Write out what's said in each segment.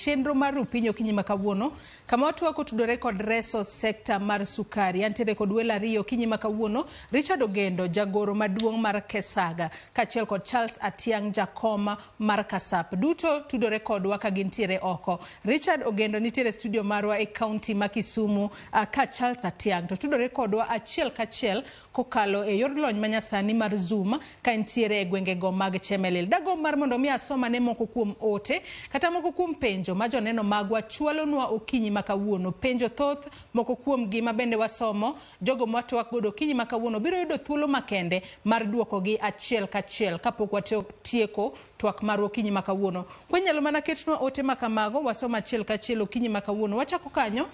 chenro mar rupinyo kinyi makawuono kama watwako tudore kod reso sekta mar sukari. Antiere kod welo ariyo kinyi makawuono, Richard Ogendo jagoro maduong' mar Kesaga kaachiel kod Charles Atiang jakoma mar Kasap. Duto tudore kodwa ka gintiere oko. Richard Ogendo nitiere studio marwa e kaunti ma Kisumu ka Charles Atiang to tudore kodwa achiel kachiel kokalo e yor lony manyasani mar Zoom ka ntiere e gwengego mag Chemelil. Dago mar mondo mi asoma ne moko kuom ote kata moko kuom penjo ma joneno magwa chwalonwa okinyi makawuono. Penjo thoth moko kuom gima bende wasomo jogo mwatwak godo okinyi makawuono biro yudo thuolo makende mar duoko gi achiel kachiel kapok watieko twak mar okinyi makawuono. Kwenyalo mana ketnwa ote makamago wasoma achiel kachiel okinyi makawuono. Wachako kanyo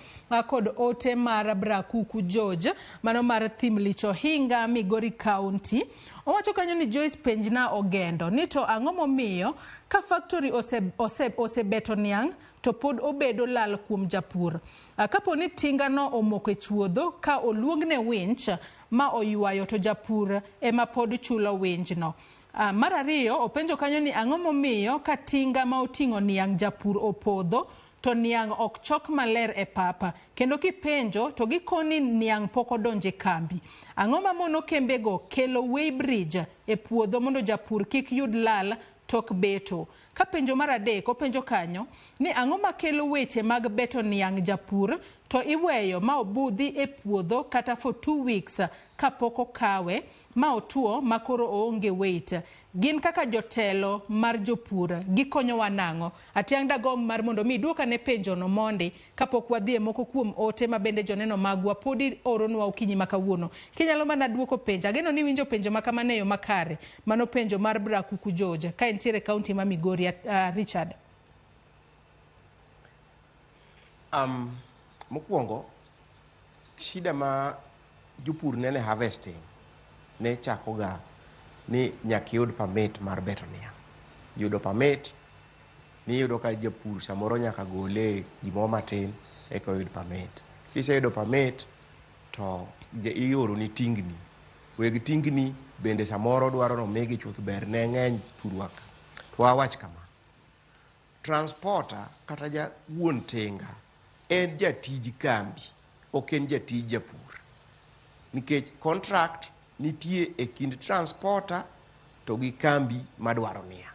kod ote mar Brakuku George mano mar Thimlicho Hinga Migori County. Owacho kanyo ni Joyce penjna Ogendo ni to ang'o momiyo ka factory osebeto niang' to pod obedo lal kuom japur. Kapo ni tinga no omoko e chuodho ka oluongne winch ma oywayo to japur ema pod chulo winch no. Mar ariyo openjo kanyo ni ang'o momiyo ka tinga ma oting'o niang' japur opodho to niang' ok chok maler e papa kendo kipenjo to gikoni niang' pok odonje kambi. Ang'o mamono kembego kelo weighbridge e puodho mondo japur kik yud lal tok beto. Kapenjo mar adek openjo kanyo ni ang'o makelo weche mag beto niang' japur to iweyo ma obudhi e puodho kata for 2 weeks kapok okawe ma otuo makoro oonge weight. Gin kaka jotelo mar jopur gikonyowa nang'o. Atiang' dagom mar mondo mi duoka ne penjo no mondi kapok wadhi e moko kuom ote ma bende joneno magwa podi oronwa okinyi makawuono. Kinyalo mana duoko penjo. Ageno ni winjo penjo makamane yo makare. Mano penjo mar Brakuku George ka entiere kaunti ma Migori. Richard. Mokwongo shida ma jopur nene harvesting ne chakoga ni nyaka yud permit mar beto niang'. Yudo permit ni yudo ka japur samoro nyaka gole gimo matin eka yud permit. Kiseyudo permit to ioro ni tingni. Weg tingni bende samoro dwaro no megi chuth ber ne ng'eny thurwa ka. To wawach kama. Transporter kata ja wuon tinga en jatij kambi, ok en jatij japur. Nikech contract nitie e kind transporter to gi kambi madwaro niang'.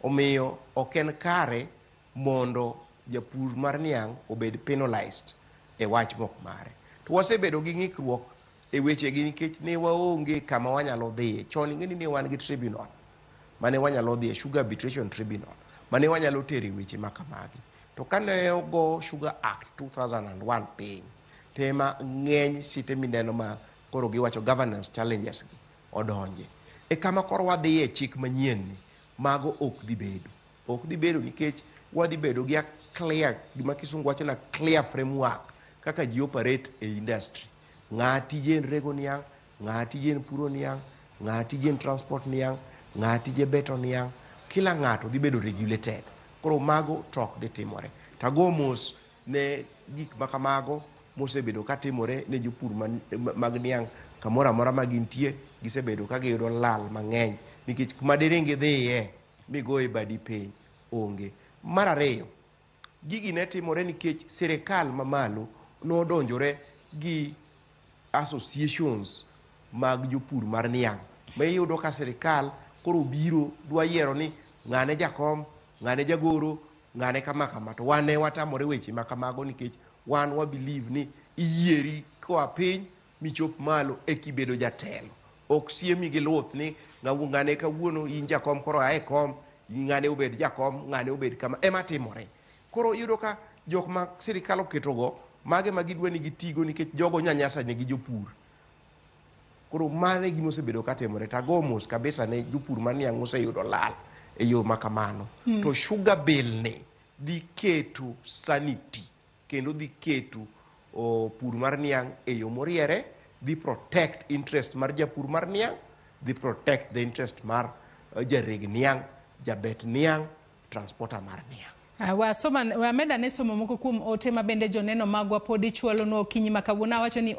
Omiyo ok en kare mondo japur mar niang' obed penalized e wach mok mare. To wasebedo gi ng'ikruok e weche gi nikech ne waonge kama wanyalo dhiye. Chon ing'eni ne wan gi tribunal mane wanyalo dhiye, Sugar Arbitration Tribunal mane wanyalo tere weche makamagi. To kane ogo Sugar Act 2001 piny tema ng'eny site mineno ma koro giwacho governance challenges gi odonje. E kama koro wadhiye chik manyien ni mago ok dhi bedo nikech wadhi bedo gi clear, gima kisungu wacho na clear framework kaka ji operate e industry. Ng'a tije en rego niang', ng'a tije en puro niang', ng'a tije en transport niang', ng'a tije beto niang'. Kila ng'ato dhi bedo regulated. Koro mago tok dhi timore. Tago mos ne gik makamago mosebedo ka timore ne jopur mag niang' kamoro amora ma gintie gisebedo ka giyudo lal mang'eny nikech kuma diringi dhiye migoye badi piny onge. Mar ariyo, gigi ne timore nikech sirkal mamalo nodonjore gi associations mag jopur mar niang'. Ma iyudo ka sirkal koro biro dwa yiero ni ng'ane jakom, ng'ane jagoro, ng'ane kama to wan ne watamore weche makamago nikech wan wa believe ni iyieri koa piny michop malo e kibedo jatelo. Ok siemi gi luth ni ng'ane kawuono in jakom koro ae kom, ng'ane obed jakom, ng'ane obed kama ema timore. Koro yudo ka jok ma sirkal oketogo mage ma gidwa ni gitigo nikech jogo nyanyasa ne gi jopur. Koro mane gima osebedo ka timore. Tago mos kabisa ne jopur mar niang' oseyudo lal e yo makamano. To sugar bill ni dhi keto sanity kendo dhi keto pur mar niang' e yo moriere, dhi protect interest mar japur mar niang', dhi protect the interest mar jareg niang', jabet niang', transporter mar niang'. Wameda ne somo moko kuom ote ma bende joneno magwa podi chwalo no okinyi makawuono. Wacho ni